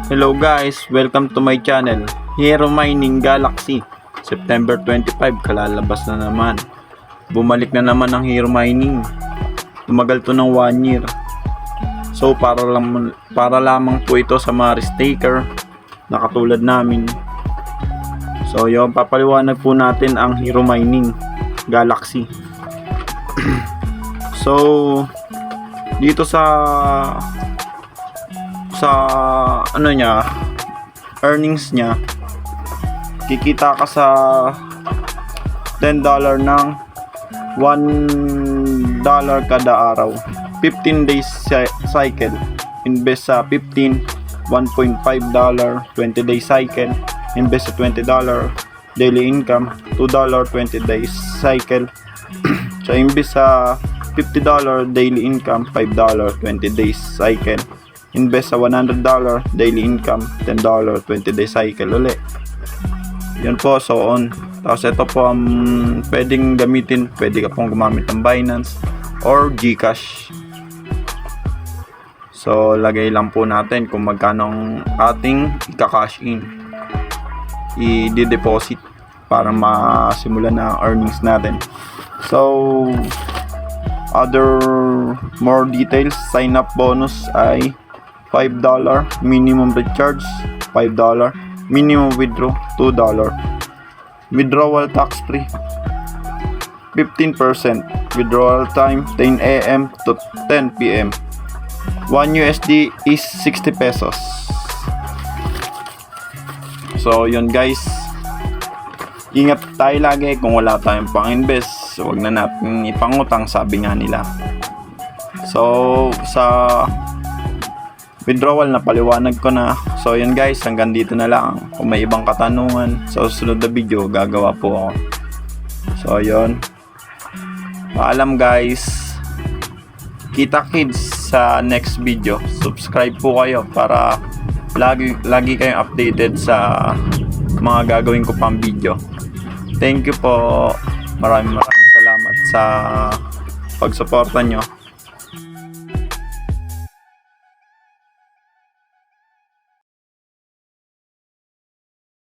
Hello guys, welcome to my channel, Hero Mining Galaxy. September 25, kalalabas na naman. Bumalik na naman ang Hero Mining. Tumagal to ng 1 year. So para lamang po ito sa mga risk-taker na katulad namin. So yun, papaliwanag po natin ang Hero Mining Galaxy. So dito sa ano niya, earnings niya, kikita ka sa $10 ng $1 kada araw, 15 days cycle. Invest sa 15, $1.5, 20 day cycle. Invest sa $20 daily income, $2, 20 days cycle. So invest sa $50 daily income, $5, 20 days cycle. Invest sa $100 daily income, $10, 20 day cycle ulit. Yun po, so on. Tapos ito po ang pwedeng gamitin. Pwede ka pong gumamit ng Binance or GCash. So lagay lang po natin kung magkano ang ating ika-cash in, i-deposit para masimulan na earnings natin. So other more details, sign up bonus ay $5, minimum recharge $5, minimum withdraw $2, withdrawal tax free 15%, withdrawal time 10 AM to 10 PM, 1 USD is 60 pesos. So yun guys, ingat tayo lagi. Kung wala tayong pang-invest, huwag na natin ipangutang, sabi nga nila. So sa withdrawal na paliwanag ko na. So yun guys, hanggang dito na lang. Kung may ibang katanungan sa susunod na video, gagawa po ako. So yun, paalam guys. Kita kids sa next video. Subscribe po kayo para lagi kayong updated sa mga gagawin ko pang video. Thank you po. Maraming salamat sa pagsuporta nyo.